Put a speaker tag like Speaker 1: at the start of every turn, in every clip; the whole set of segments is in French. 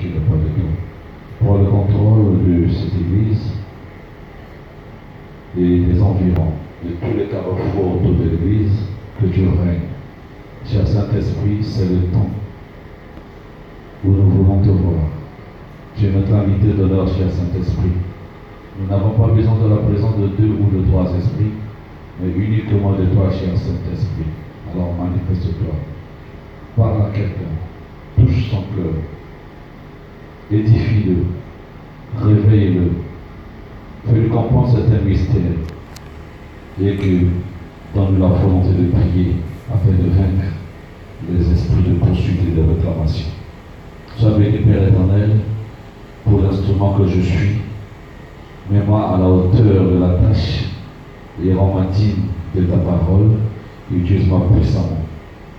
Speaker 1: qui n'est pas de toi. Pour le contrôle de cette église et des environs, de tous les carrefours autour de l'église, que tu règnes. Cher Saint-Esprit, c'est le temps où nous voulons te voir. Tu es notre invité d'honneur, cher Saint-Esprit. Nous n'avons pas besoin de la présence de 2 ou de 3 esprits, mais uniquement de toi, cher Saint-Esprit. Alors manifeste-toi. Parle à quelqu'un. Touche son cœur. Édifie-le. Réveille-le. Fais-lui comprendre certains mystères. Et que donne la volonté de prier afin de vaincre les esprits de poursuite et de réclamation. Sois béni, Père éternel, pour l'instrument que je suis. Mets-moi à la hauteur de la tâche et rends-moi digne de ta parole. Utilise-moi puissamment,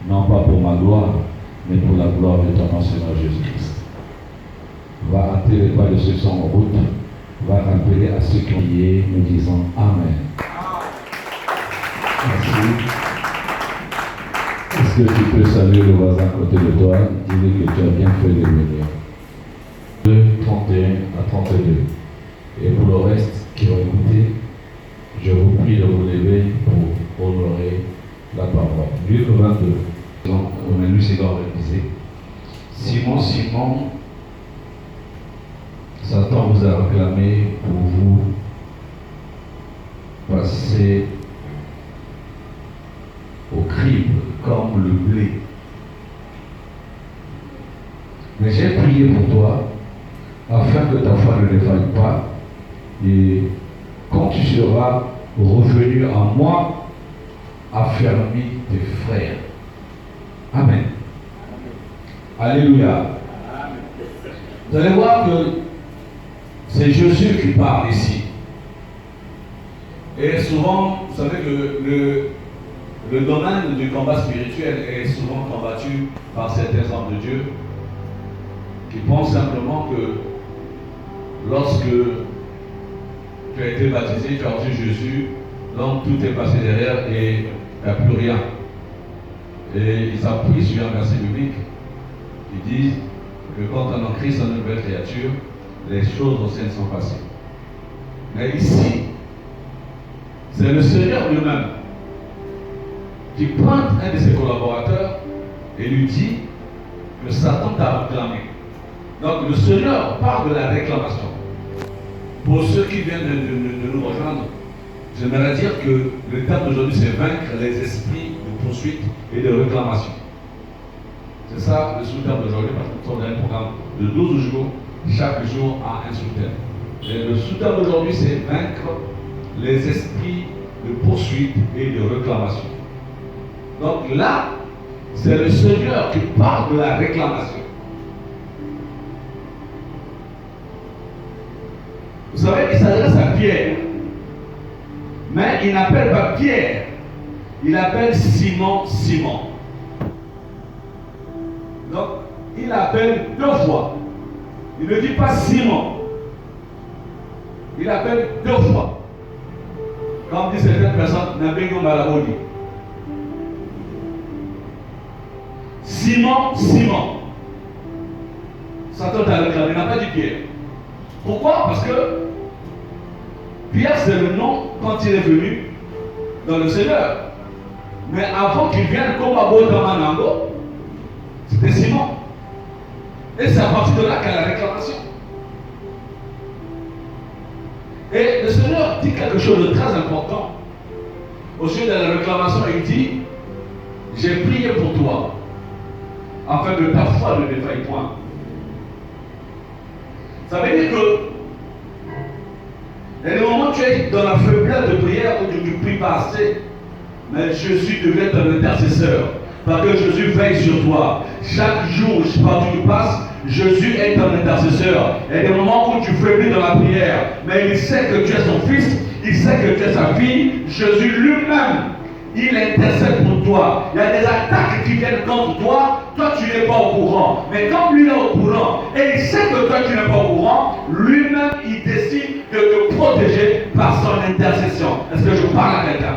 Speaker 1: non pas pour ma gloire, mais pour la gloire de ton Seigneur Jésus-Christ. Va hâter les pas de ceux qui sont en route, va rappeler à ceux qui ont prié, nous disons Amen. Merci. Est-ce que tu peux saluer le voisin à côté de toi, dis-lui que tu as bien fait de venir. 2, 31 à 32. Et pour le reste qui ont écouté, je vous prie de vous lever pour honorer la parole. Luc 22. On a lu ces gars révisés. Simon, Simon, Satan vous a réclamé pour vous passer au crible comme le blé. Mais j'ai prié pour toi afin que ta foi ne défaille pas. Et quand tu seras revenu à moi, affermis tes frères. Amen. Alléluia. Vous allez voir que c'est Jésus qui parle ici. Et souvent, vous savez que le domaine du combat spirituel est souvent combattu par certains hommes de Dieu qui pensent simplement que lorsque tu as été baptisé, tu as reçu Jésus, donc tout est passé derrière et il n'y a plus rien. Et ils appuient sur un verset biblique qui dit que quand on est en Christ, on est une nouvelle créature, les choses anciennes sont passées. Mais ici, c'est le Seigneur lui-même qui pointe un de ses collaborateurs et lui dit que Satan t'a réclamé. Donc le Seigneur parle de la réclamation. Pour ceux qui viennent de nous rejoindre, j'aimerais dire que le terme d'aujourd'hui, c'est vaincre les esprits de poursuite et de réclamation. C'est ça le sous-terme d'aujourd'hui, parce que nous sommes dans un programme de 12 jours, chaque jour a un sous-terme. Et le sous-terme d'aujourd'hui, c'est vaincre les esprits de poursuite et de réclamation. Donc là, c'est le Seigneur qui parle de la réclamation. Vous savez, il s'adresse à Pierre. Mais il n'appelle pas Pierre. Il appelle Simon, Simon. Donc, il l'appelle 2 fois. Il ne dit pas Simon. Il appelle 2 fois. Comme dit certaines personnes, Nabego Malabodi. Simon, Simon. Satan t'a réclamé, il n'a pas dit Pierre. Pourquoi? Parce que Pierre, c'est le nom quand il est venu dans le Seigneur. Mais avant qu'il vienne comme Abo Damanango, c'était Simon. Et c'est à partir de là qu'il y a la réclamation. Et le Seigneur dit quelque chose de très important. Au sujet de la réclamation, il dit, j'ai prié pour toi, afin que ta foi ne défaille point. Ça veut dire que il y a des moments où tu es dans la faiblesse de prière où tu ne pries pas assez, mais Jésus devient ton intercesseur. Parce que Jésus veille sur toi. Chaque jour, partout où tu passes, Jésus est ton intercesseur. Il y a des moments où tu faiblis dans la prière, mais il sait que tu es son fils, il sait que tu es sa fille. Jésus lui-même, il intercède pour toi. Il y a des attaques qui viennent contre toi, toi tu n'es pas au courant. Mais comme lui est au courant, et il sait que toi tu n'es pas au courant, lui-même il décide de te protéger par son intercession. Est-ce que je parle à quelqu'un?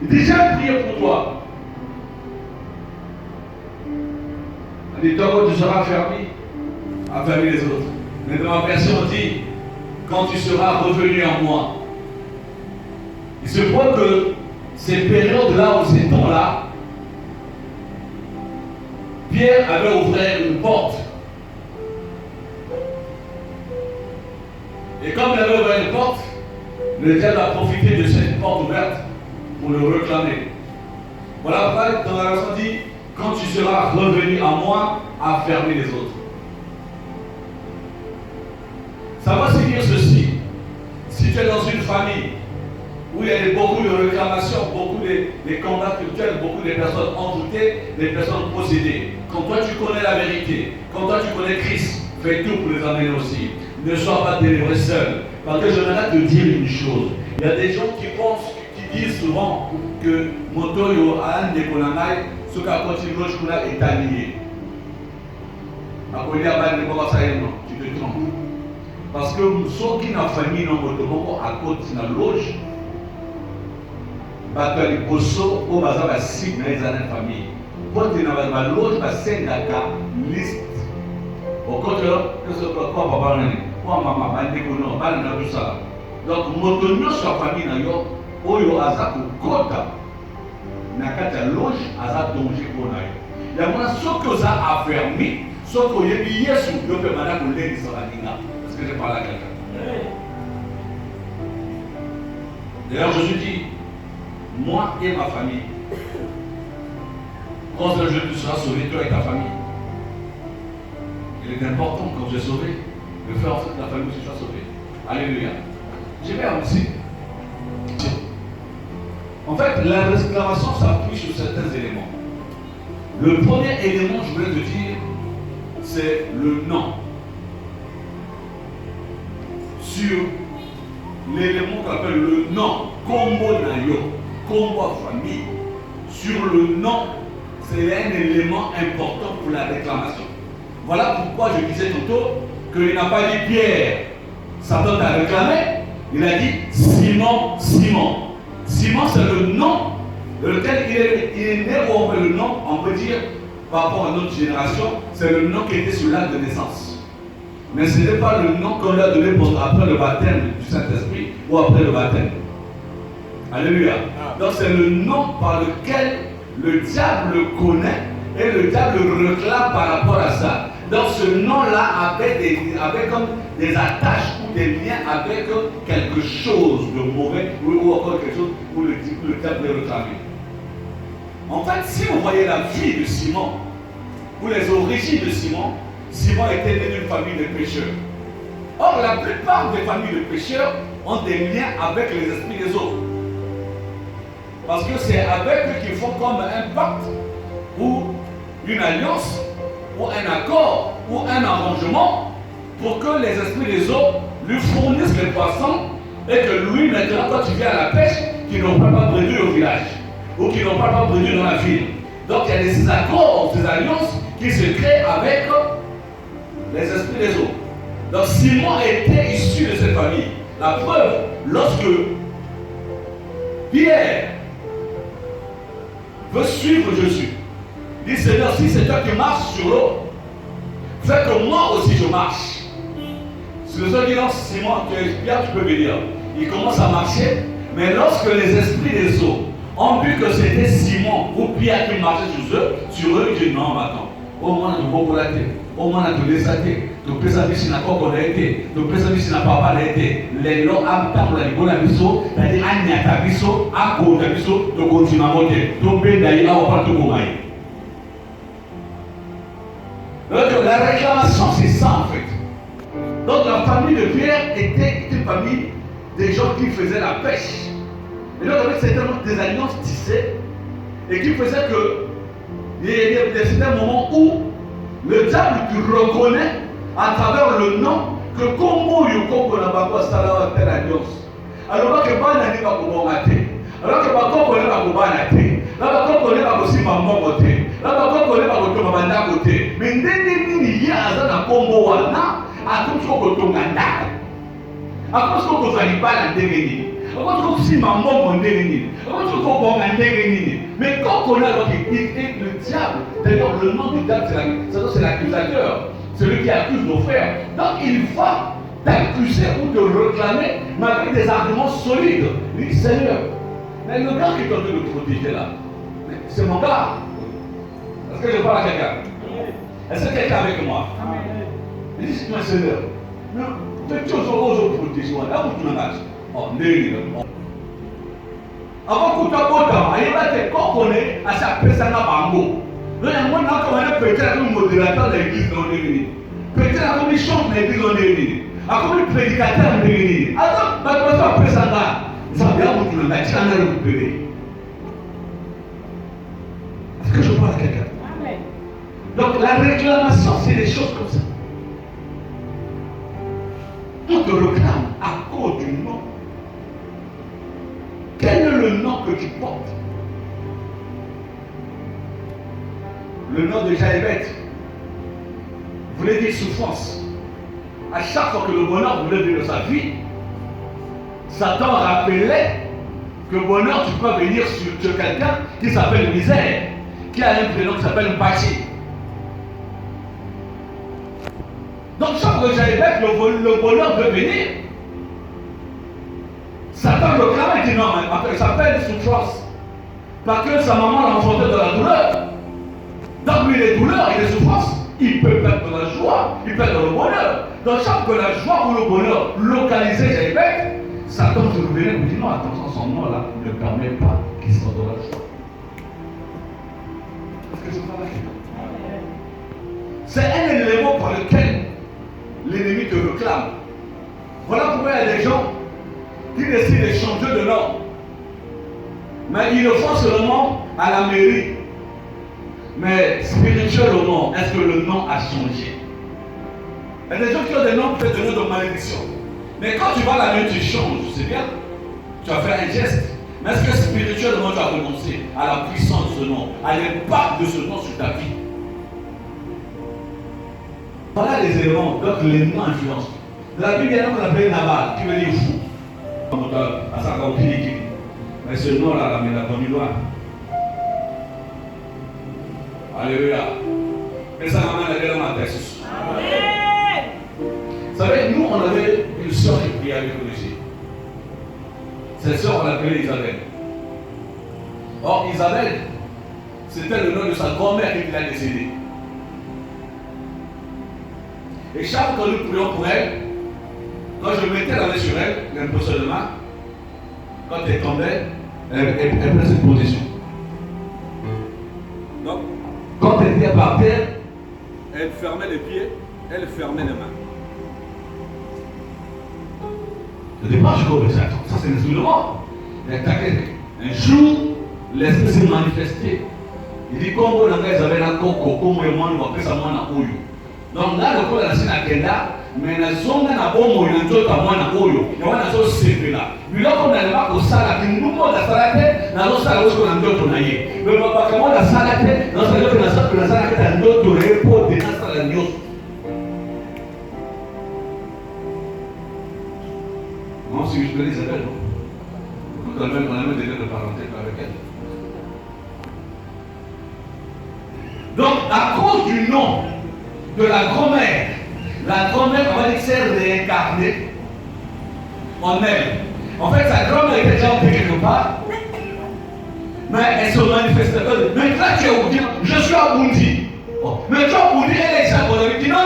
Speaker 1: Il dit, j'ai prié pour toi. Il dit, toi tu seras fermé affermis les autres. Mais dans ma version, on dit, quand tu seras revenu en moi. Il se voit que ces périodes-là, ou ces temps-là, Pierre avait ouvert une porte. Et comme il avait ouvert une porte, le diable a profité de cette porte ouverte pour le réclamer. Voilà pourquoi dans la version dit, quand tu seras revenu à moi, affermis les autres. Ça va signifier ceci. Si tu es dans une famille où il y a beaucoup de réclamations, beaucoup de combats culturels, beaucoup de personnes envoûtées, des personnes possédées, quand toi tu connais la vérité, quand toi tu connais Christ, fais tout pour les amener aussi. Ne sois pas délivré seul. Parce que je vais te dire une chose. Il y a des gens qui pensent, qui disent souvent que moto yo a un décollanage, ce qu'a continué l'autre est allié. Après, tu te trompes. Parce que ceux qui n'ont famille dans votre monde à côté de la loge, les bosso au bazar va signer dans la famille. Quand tu n'as pas de loge, va signer la liste. Au contraire, que ce soit quoi, papa, maman, maman, tout ça. Donc, motonio sur la famille, oyo aza kukota na kati ya loge aza danger mpona yo. Yango wana soki oza affermi, soki oyebi Yesu yo mpe banda kolendisa baninga. Est-ce que je parle à quelqu'un? D'ailleurs, Jésus dit, moi et ma famille. Quand un jour tu seras sauvé, toi et ta famille. Il est important, quand tu es sauvé, de faire en sorte que la famille aussi soit sauvée. Alléluia. Je vais avancer. En fait, la réclamation s'appuie sur certains éléments. Le premier élément, je voulais te dire, c'est le nom. Sur l'élément qu'on appelle le nom, combo nayo, combo famille. Sur le nom, c'est un élément important pour la réclamation. Voilà pourquoi je disais tantôt qu'il n'a pas dit Pierre, Satan t'a réclamé, il a dit Simon, Simon. Simon, c'est le nom de lequel il est né, ou on peut le nom, on peut dire, par rapport à notre génération, c'est le nom qui était sur l'acte de naissance. Mais ce n'est pas le nom qu'on lui a donné après le baptême du Saint-Esprit ou après le baptême. Alléluia. Donc c'est le nom par lequel le diable le connaît et le diable le réclame par rapport à ça. Donc ce nom-là avait comme des attaches ou des liens avec quelque chose de mauvais ou encore quelque chose où le diable le réclame. En fait, si vous voyez la vie de Simon ou les origines de Simon, Simon était né d'une famille de pécheurs. Or, la plupart des familles de pécheurs ont des liens avec les esprits des autres. Parce que c'est avec eux qu'ils font comme un pacte ou une alliance ou un accord ou un arrangement pour que les esprits des autres lui fournissent les poissons et que lui, maintenant, quand tu viens à la pêche, qu'ils n'ont pas produit au village ou qu'ils n'ont pas produit dans la ville. Donc il y a des accords, des alliances qui se créent avec les esprits des autres. Donc Simon était issu de cette famille. La preuve, lorsque Pierre veut suivre Jésus, dit Seigneur, si c'est toi qui marches sur l'eau, fais que moi aussi je marche. C'est le seul qui lance Simon, Pierre, tu peux venir. Il commence à marcher, mais lorsque les esprits des eaux ont vu que c'était Simon ou Pierre qui marchait sur eux, ils disent non, attends, au moins on ne peut pas la tête, au moins on ne peut pas la tête, tu peux savoir si n'a pas qu'on a été, tu peux savoir si n'a pas été. Les lois à temps la bonne abisso, c'est-à-dire à n'y a pas abisso, à cause d'abisso, tu continues à monter, tu peux d'ailleurs à part tout comme donc la réclamation, c'est ça en fait. Donc la famille de Pierre était une famille des gens qui faisaient la pêche. Et donc avec des alliances tissées et qui faisaient que il y a certains moments où le diable tu reconnaît à travers le nom que comment Yoko n'a pas ça telle alliance. Alors que pas n'a pas comment mater. Alors que pas qu'on connaît pas comment mater. Là qu'on connaît pas aussi maman côté. Là qu'on connaît pas comment banda côté. Mais ndenge nini ya azana kombo wana atumso kotonganda. Akoso ko zalibala ndenge nini. Akoso ko si maman ndenge nini. Akoso ko bonga ndenge nini. Mais quand on a le diable, d'ailleurs le nom du diable c'est l'accusateur. celui qui accuse nos frères. Donc il va t'accuser ou te réclamer, mais avec des arguments solides. Il dit, Seigneur, mais le gars qui t'a de le protéger là, c'est mon gars. Est-ce que je parle à quelqu'un? Est-ce que quelqu'un avec moi? Il dit, mais Seigneur, fais-tu aux protéger? Là où tu m'en as. Oh, avant que tu aies autant, il va te connaître à chaque personne à Bango. Donc, il y a un moment peut-être un modérateur de l'église dans l'église. Peut-être un comme il chante dans l'église dans l'église. Un comme il prédicateur dans l'église. Alors, quand tu as personne là, ça va bien vous le tu vas le récupérer. Est-ce que je parle à quelqu'un? Donc, la réclamation, c'est des choses comme ça. On te réclame à cause du nom. Quel est le nom que tu portes? Le nom de Jaébet voulait dire souffrance. À chaque fois que le bonheur voulait venir de sa vie, Satan rappelait que le bonheur, tu peux venir sur quelqu'un qui s'appelle misère, qui a un prénom qui s'appelle Mpachi. Donc chaque fois que Jaébet, le bonheur veut venir. Satan le clame et dit non, mais il s'appelle souffrance. Parce que sa maman l'a enfanté de la douleur. Donc lui, il est douleur, il est souffrance. Il peut perdre de la joie, il peut perdre le bonheur. Donc chaque fois que la joie ou le bonheur localisé Jaébet, Satan se révélait et me dit non, attention, son nom là ne permet pas qu'il soit dans la joie. Est-ce que c'est pas là? C'est un élément par lequel l'ennemi te réclame. Voilà pourquoi il y a des gens qui décident de changer de nom. Mais ils le font seulement à la mairie. Mais spirituellement, est-ce que le nom a changé? Il y a des gens qui ont des noms peut-être de noms de malédiction. Mais quand tu vas à la mairie, tu changes, c'est bien. Tu as fait un geste. Mais est-ce que spirituellement tu as renoncé à la puissance de ce nom, à l'impact de ce nom sur ta vie? Voilà les éléments, donc les noms influencent. Dans la Bible, il y a un qu'on appelle Nabal, qui veut dire fou. Mais ce nom-là, il a connu loin. Alléluia. Mais ça m'amène à dire dans ma tête. Vous savez, nous, on avait une soeur qui priait avec nous ici. Cette soeur, on l'appelait Isabelle. Or, Isabelle, c'était le nom de sa grand-mère qui l'a décédée. Et chaque fois que nous prions pour elle, quand je mettais la main sur elle, un peu seulement, quand elle tombait, elle prenait cette position. Donc, quand elle était par terre, elle fermait les pieds, elle fermait les mains. Au départ, je crois que ça c'est un instrument. Un jour, l'esprit s'est manifesté. Il dit comme vous avez un coco, comme le monde va faire ça, moi, na oyo. Donc là, le corps de la scène à Kenda, mais la zone n'a pas bon moyen de faire moi na oyo. Il y a un zone sévère là. Lui là, on n'a pas au salade, nous on a salade, na l'autre salade qu'on a d'autres naïe. Mais pas comme on a salade, dans salade que la salade est un d'autres repos de la salade nios. Non, si je te dis Isabelle, non. On a même des liens de parenté avec elle. Donc, à cause du nom de la grand-mère, on va dire que c'est réincarnée en elle. En fait, sa grand-mère était déjà entrée quelque part, mais elle se manifestait pas. Mais là, tu es où? Je suis à Bundi. Oh. Mais tu es à Bundi, elle est ici à Bundi. Il dit non.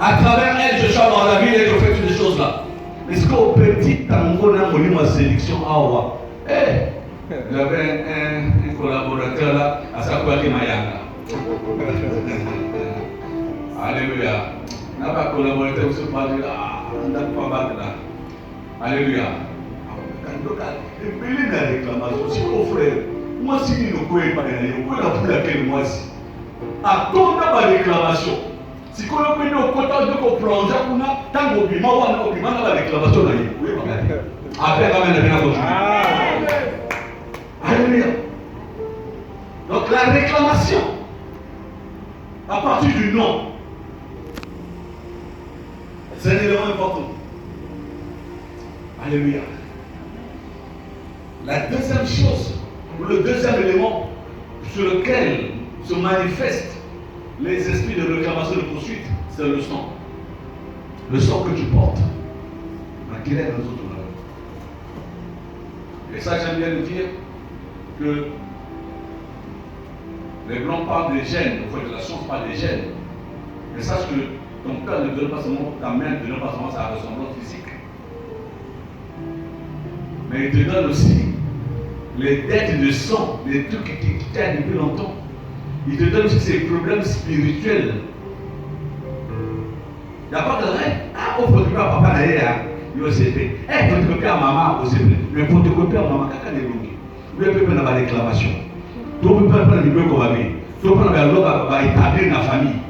Speaker 1: À travers elle, je suis dans la ville et je fais toutes ces choses-là. Est-ce qu'au petit tango, on a monté ma sélection à Owa? J'avais un collaborateur là, à Sakwaki Mayanga. Alléluia. N'a pas collaborateur, on se parle là, on n'a pas battu là. Alléluia. Et puis la réclamation, si mon frère, moi si nous ne pouvons pas aller, on peut la pour laquelle moi si. À ton la réclamation. Si on a pris au côté de qu'on plonge, on a tant d'obima, on a obima dans la réclamation là. Oui, après, quand même, on a Alléluia. Donc la réclamation, à partir du nom, c'est un élément important. Alléluia. La deuxième chose, ou le deuxième élément sur lequel se manifeste les esprits de réclamation de poursuite, c'est le sang. Le sang que tu portes. Mais quel est notre honneur? Et ça, j'aime bien le dire que les blancs parlent des gènes, enfin de la science parle des gènes. Mais sache que ton cœur ne donne pas seulement, ta main ne donne pas seulement sa ressemblance physique. Mais il te donne aussi les dettes de sang, les trucs qui tiennent depuis longtemps. Il te donne aussi ses problèmes spirituels. Il n'y a pas de règle. Ah, on photocopie à papa d'ailleurs. Il va s'aider. Eh, photocopie à maman aussi. Mais photocopie à maman, quelqu'un est bloqué. Vous pouvez faire la réclamation. Tu peux faire le numéro qu'on va mettre. Tu peux faire l'autre va établir la famille.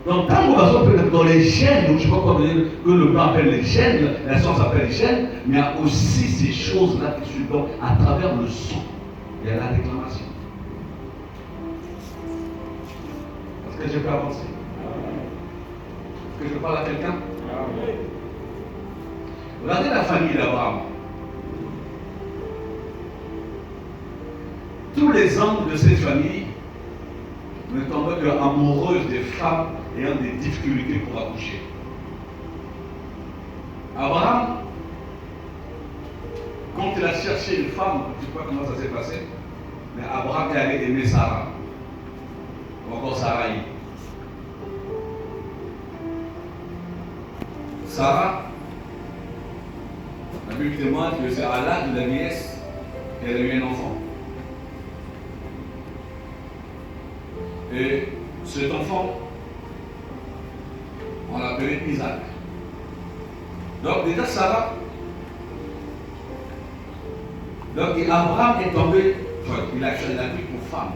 Speaker 1: Donc, quand on va se dans les chaînes, je ne sais pas comment dire, que le blanc appelle les chaînes, la science appelle les chaînes, mais il y a aussi ces choses-là qui se donnent à travers le sang. Il y a la réclamation. Est-ce que je peux avancer? Est-ce que je parle à quelqu'un? Regardez la famille d'Abraham. Tous les hommes de cette famille ne tombent que amoureuses des femmes ayant des difficultés pour accoucher. Abraham, quand il a cherché une femme, je ne sais pas comment ça s'est passé, mais Abraham est allé aimer Sarah. Ou encore Sarai. Sarah, la Bible témoigne que c'est à l'âge de la vieillesse qu'elle a eu un enfant. Et cet enfant, on l'appelait Isaac. Donc déjà Sarah, donc Abraham est tombé, enfin, il a pris pour femme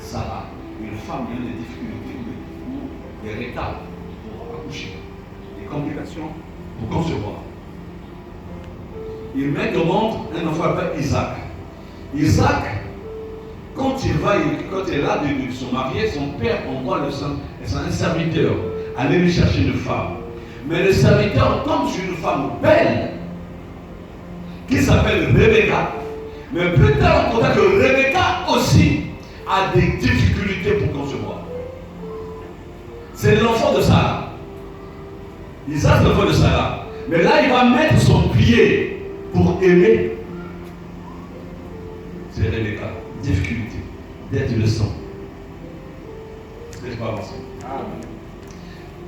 Speaker 1: Sarah, une femme qui a des difficultés ou des retards pour accoucher, des complications pour concevoir. Il met au monde un enfant appelé Isaac. Isaac, quand il est là de se marier, son père envoie un serviteur aller lui chercher une femme. Mais le serviteur tombe sur une femme belle qui s'appelle Rebecca. Mais plus tard, on comprend que Rebecca aussi a des difficultés pour concevoir. C'est l'enfant de Sarah. Isaac, c'est l'enfant de Sarah. Mais là, il va mettre son pied pour aimer. C'est Rebecca. Difficulté d'être le sang. Est-ce que je peux avancer?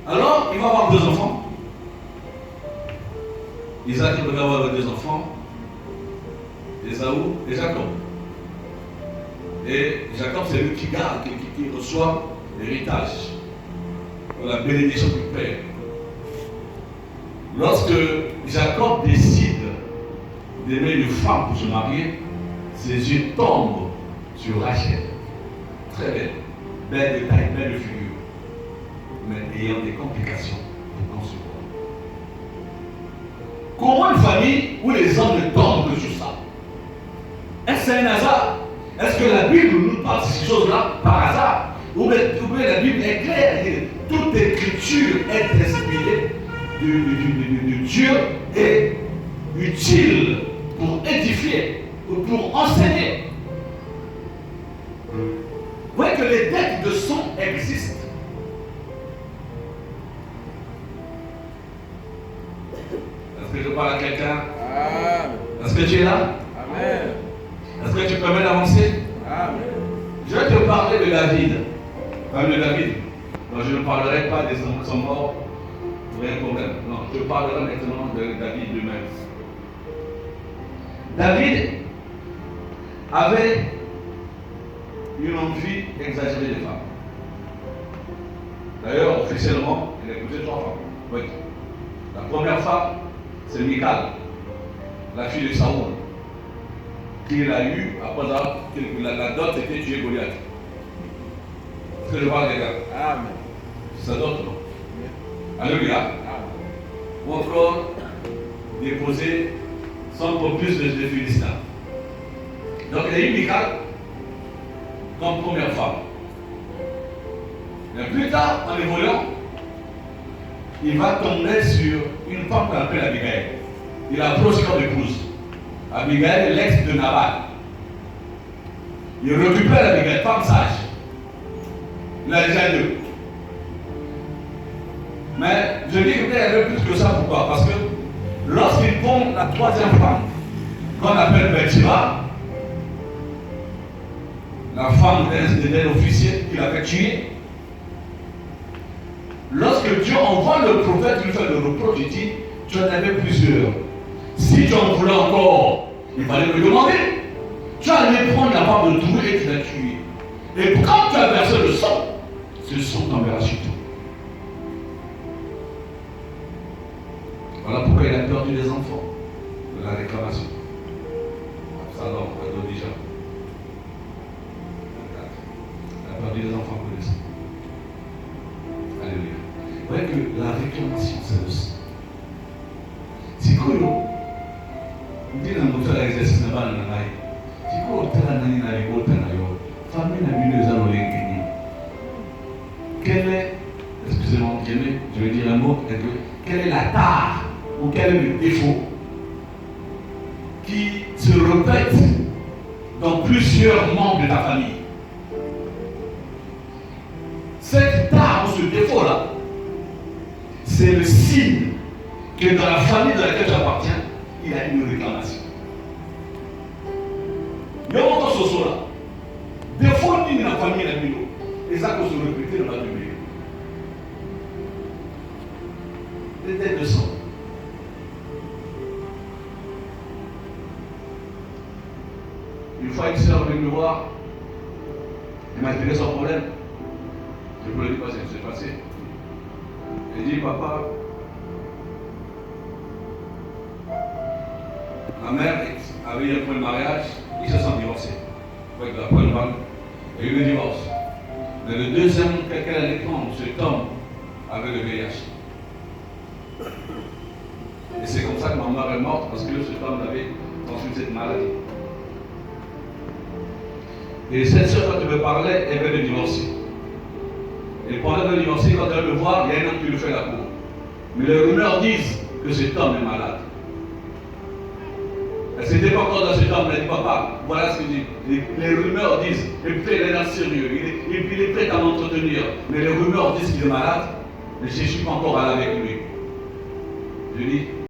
Speaker 1: Alors, il va avoir 2 enfants. Isaac va avoir 2 enfants. Ésaü et Jacob. Et Jacob, c'est lui qui garde, qui reçoit l'héritage, la bénédiction du Père. Lorsque Jacob décide d'aimer une femme pour se marier, ses yeux tombent sur Rachel. Très belle, belle de taille, belle de figure, mais ayant des complications pour concevoir. Comment une famille où les hommes ne tombent que sur ça? Est-ce que c'est un hasard? Est-ce que la Bible nous parle de ces choses-là par hasard? Ou bien la Bible est claire, toute écriture est inspirée de Dieu et utile pour édifier ou pour enseigner. Vous voyez que les dettes de sang existent. Est-ce que je parle à quelqu'un? Est-ce que tu es là? Amen. Est-ce que tu permets d'avancer? Amen. Je vais te parler de David. De David. Non, je ne parlerai pas des hommes qui sont morts pour un problème. Non, je parlerai maintenant de David lui-même. David avait une envie exagérée des femmes. D'ailleurs, officiellement, il a épousé 3 femmes. Oui. La première femme, c'est Michal, la fille de Saoul, qu'il a eue après la dot était tuer Goliath. Est-ce que je parle des gars? Amen. C'est ça d'autre, non? Alléluia. Ou encore déposer son peu plus de Philistins. Donc il a eu Michal comme première femme. Mais plus tard, en évoluant, il va tomber sur une femme qu'on appelle Abigail. Il approche comme épouse. Abigail, l'ex de Nabal. Il récupère Abigail, femme sage. Il a déjà deux. Mais je dis qu'il y a un peu plus que ça, pourquoi? Parce que lorsqu'il prend la troisième femme, qu'on appelle Bathsheba, la femme d'un officier qu'il avait tué, lorsque Dieu envoie le prophète lui faire le reproche, il dit, tu en avais plusieurs. Si tu en voulais encore, il fallait me demander. Tu allais prendre la femme de trouver et tu l'as tuée. Et quand tu as versé le sang, ce sang tombera sur toi. Voilà pourquoi il a perdu les enfants de la réclamation. Absalom, déjà. Il a perdu les enfants pour les sang. Alléluia. Vous voyez que la réclamation, c'est le sang. Si vous dites dans notre exercice, vous avez si vous quelle est, excusez-moi, je vais dire un mot, quelle est la tare ou quel est le défaut qui se répète dans plusieurs membres de ta famille? Cette tare ou ce défaut-là, c'est le signe que dans la famille dans laquelle tu appartiens, il y a une réclamation. Il y a encore ce là. Défaut ni dans la famille la milo. Et ça qu'on se répéter dans la Bible. Les têtes de sang. Une fois une soeur venue me voir, elle m'a expliqué son problème. Je vous le dis pas ce qui s'est passé. Elle dit, papa, ma mère avait eu un premier mariage, ils se sont divorcés. Avec la première femme, il y a eu le divorce. Mais le deuxième qu'elle allait prendre, cet homme avait le VIH. Et c'est comme ça que ma mère est morte, parce que cet homme avait transmis cette maladie. Et cette soeur, quand elle me parlait, elle veut le divorcer. Et pendant le divorcer, quand elle veut le voir, il y a un homme qui lui fait la cour. Mais les rumeurs disent que cet homme est malade. Elle s'était pas encore dans cet homme, elle a dit, papa, voilà ce que je dis. Les rumeurs disent, et puis il est là sérieux, il est prêt à m'entretenir. Mais les rumeurs disent qu'il est malade, mais je ne suis pas encore allé avec lui. Je dis,